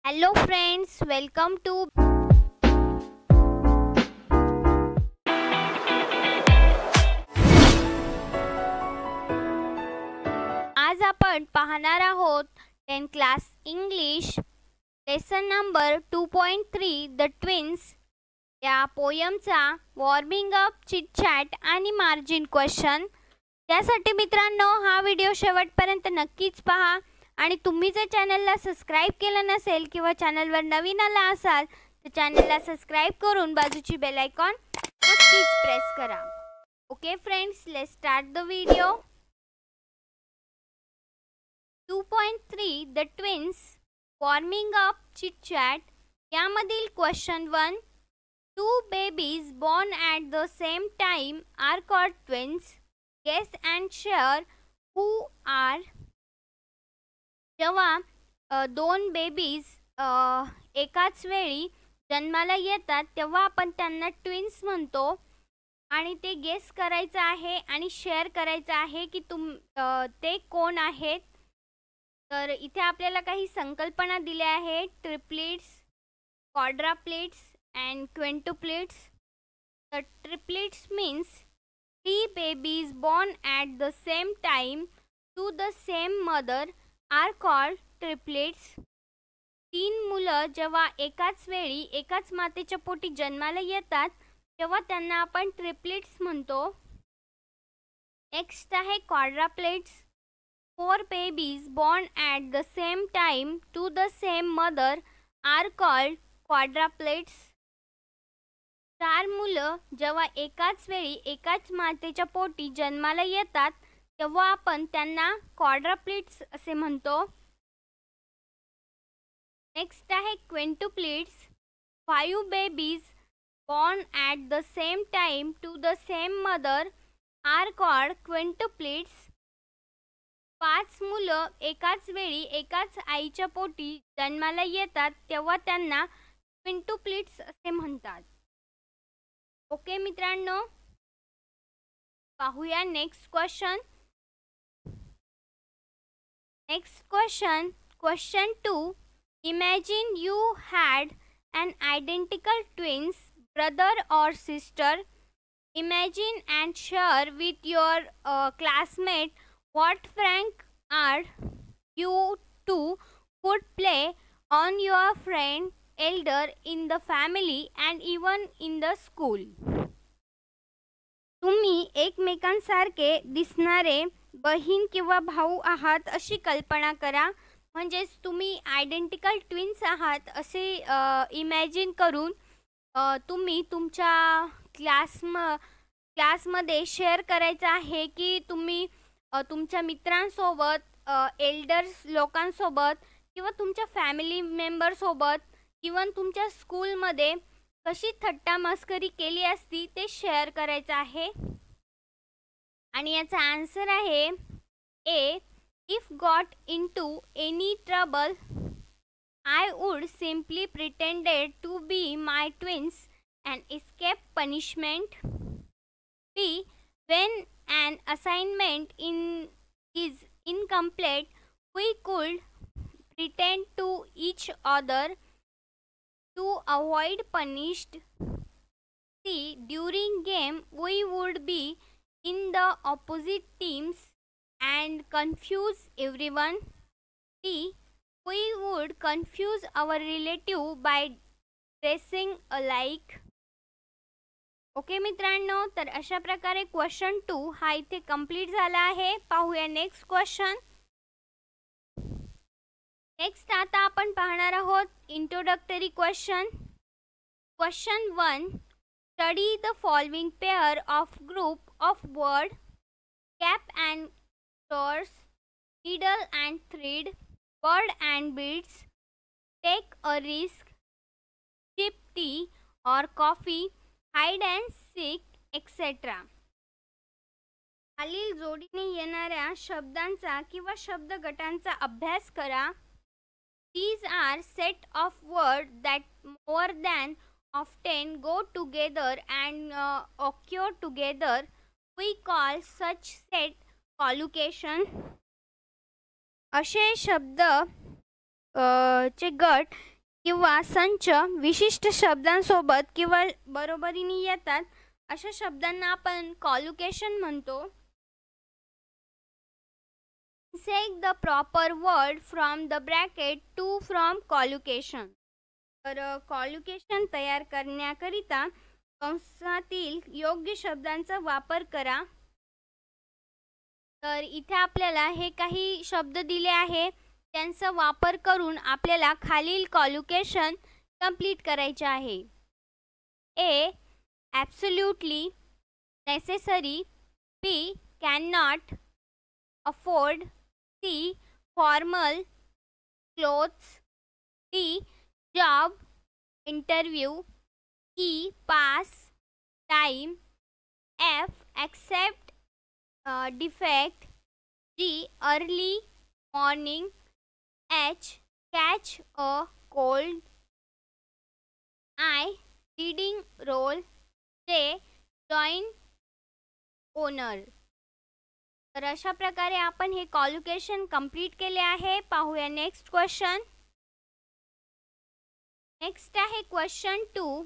Hello friends, welcome to आज आपण पाहणार आहोत 10th class English lesson number 2.3 the twins या पोयमचा वॉर्मिंग अप चिट चॅट आणि मार्जिन क्वेश्चन। त्यासाठी मित्रांनो हा व्हिडिओ शेवटपर्यंत नक्कीच पहा आणि तुम्ही जर चॅनलला सबस्क्राइब केलं नसेल किंवा चॅनलवर नवीन आला असाल तर चॅनलला सबस्क्राइब करून बाजूची बेल आयकॉन नक्कीच प्रेस करा। Okay friends, let's start the video. 2.3 the twins warming up chit chat यामधील question 1 Two babies born at the same time are called twins. Guess and share who are. जेव्हा दोन babies एकाच वेळी जन्माला येतात तेव्हा आपण त्यांना ट्विन्स म्हणतो आणि ते गेस करायचं आहे आणि शेअर करायचं आहे की ते कोण आहेत। तर इथे आपल्याला काही संकल्पना दिल्या आहेत, triplets, क्वाड्राप्लेट्स and quintuplets. The triplets means three babies born at the same time to the same mother are called triplets. तीन मुलं जेव्हा एकाच वेळी एकाच मातेच्या पोटी जन्माला येतात तेव्हा त्यांना आपण ट्रिपलेट्स म्हणतो। नेक्स्ट आहे क्वाड्राप्लेट्स। Four babies born at the same time to the same mother are called quadruplets. चार मुलं जेव्हा एकाच वेळी एकाच मातेच्या पोटी जन्माला येतात तेव्हा आपण त्यांना क्वाड्राप्लेट्स असे म्हणतो। नेक्स्ट आहे क्विंटुप्लेट्स। 5 babies born at the same time to the same mother are called quintuplets. 5 मुलं एकाच वेळी एकाच आईच्या पोटी जन्माला येतात तेव्हा त्यांना क्विंटुप्लेट्स असे म्हणतात। ओके मित्रांनो, पाहूया next question. Question 2 Imagine you had an identical twins brother or sister. Imagine and share with your classmate what prank are you two could play on your friend elder in the family and even in the school. तुम्ही एकमेकांसारखे दिसणारे बहीण किंवा भाऊ आहात अशी कल्पना करा। म्हणजेच तुम्ही आयडेंटिकल ट्विन्स आहात असे इमॅजिन करून तुम्ही तुमच्या क्लासमध्ये शेअर करायचं आहे की तुम्ही तुमच्या मित्रांसोबत, एल्डर्स लोकांसोबत किंवा तुमच्या फॅमिली मेंबरसोबत इवन तुमच्या स्कूलमध्ये कशी थट्टा मस्करी केली असती ते शेअर करायचं आहे। आणि याचा आन्सर आहे A if got into any trouble I would simply pretended to be my twins and escape punishment. B when an assignment is incomplete we could pretend to each other to avoid punished. C during game we would be in the opposite teams and confuse everyone. D we would confuse our relative by dressing alike. Okay मित्रांनो, तर अशा प्रकारे question 2 हा इथे complete झाला आहे। पाहूया next question. Next आता आपण पाहणार आहोत introductory question. Question 1 study the following pair of group of word cap and stores, needle and thread, bird and beads, take a risk, sip tea और coffee, hide and seek etcetera. खालील जोडीने येणाऱ्या शब्दांचा किंवा शब्द गटांचा अभ्यास करा। These are set of words that more than often go together and occur together. We call such set collocation. असे शब्द चे गट किंवा संच विशिष्ट शब्दांसोबत किंवा बरोबरीने येतात अशा शब्दांना आपण कॉलोकेशन म्हणतो. Select the proper word from the bracket to from collocation. तर कॉलोकेशन तयार करण्याकरिता कंसातील योग्य शब्दांचा वापर करा. तर इथे आपल्याला हे काही शब्द दिले आहे, त्यांचा वापर करून आपल्याला खालील कॉलोकेशन कंप्लीट करायचे आहे. A. Absolutely necessary. B. Cannot afford. C. Formal clothes. D. Job interview. E. Pass time. F. Accept defect. G. Early morning. H. Catch a cold. I. Leading role. J. Join owner. तर अशा प्रकारे आपण हे collocation complete केले आहे. पाहूया next question. Next आहे question 2.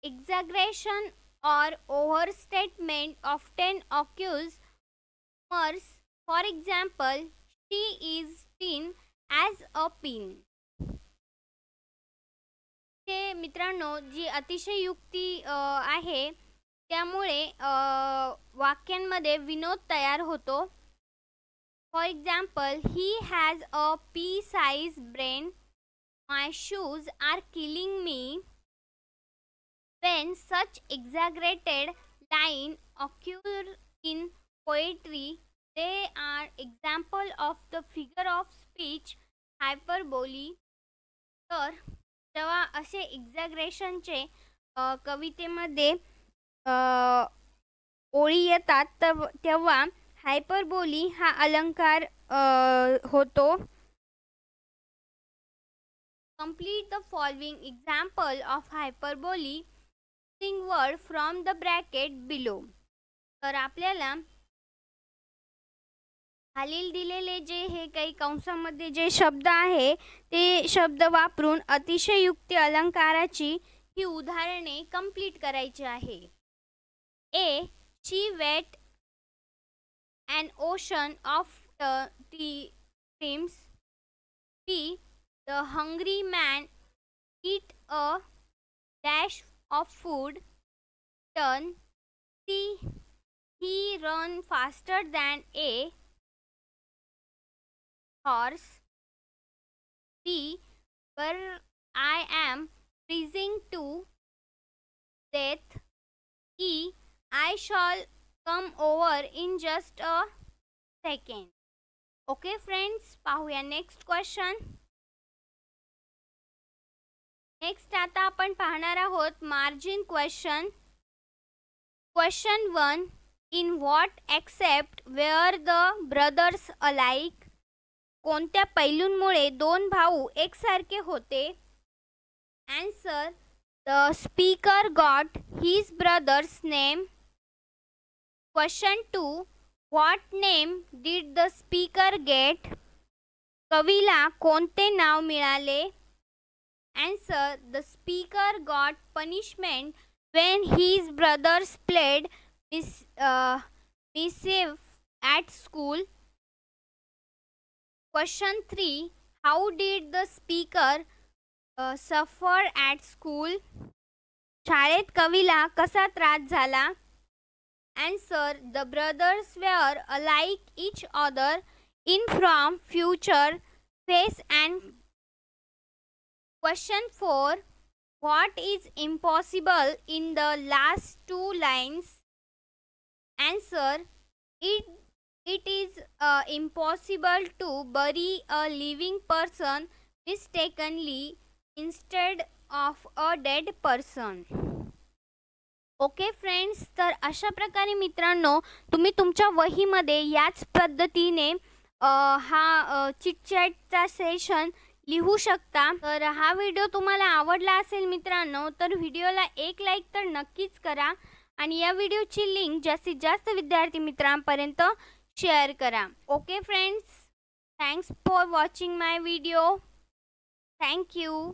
Exaggeration or overstatement often occurs. For example, she is thin as a pin. हे मित्रांनो जी अतिशयोक्ती आहे त्यामुळे वाक्यांमध्ये विनोद तयार होतो. For example, he has a pea-sized brain. My shoes are killing me. When such exaggerated lines occur in poetry, they are example of the figure of speech hyperbole. तर जेव्हा असे एक्झॅग्रेशनचे कवितेमध्ये ओळी येतात तेव्हा हायपरबोली हा अलंकार होतो. Complete the following example of hyperbole using word from the bracket below. तर आपल्याला खालील दिलेले जे हे काही कंसामध्ये जे शब्द आहे ते शब्द वापरून अतिशयोक्ती अलंकाराची ही उदाहरणे कंप्लीट करायची आहे. A. She wet an ocean of streams. B. The hungry man eat a dash of food. Turn. C. He run faster than a horse. B. Where I am freezing to death. E. I shall come over in just a second. Okay friends, पाहूया next question. Next आता आपण पाहणार आहोत margin question. Question 1. In what aspect were the brothers alike. कोणत्या पैलूंमुळे दोन भाऊ एकसारखे होते. Answer. The speaker got his brother's name. Question 2. What name did the speaker get. कवीला कोणते नाव मिळाले. Answer. The speaker got punishment when his brothers played mischief at school. Question 3. How did the speaker suffer at school? शाळेत कवीला कसा त्रास झाला. Answer. The brothers were alike each other in form, future, face and. Question 4. What is impossible in the last two lines? Answer. It is impossible to bury a living person mistakenly instead of a dead person. Okay friends, तर अशा प्रकारे मित्रांनो तुम्ही तुमच्या वहीमध्ये याच पद्धतीने हा चिटचॅटचा सेशन लिहू शकता. तर हा व्हिडिओ तुम्हाला आवडला असेल मित्रांनो तर व्हिडिओला एक लाईक तर नक्कीच करा आणि या व्हिडिओची लिंक जास्तीत जास्त विद्यार्थी मित्रांपर्यंत शेअर करा. Okay friends, thanks for watching my video. Thank you.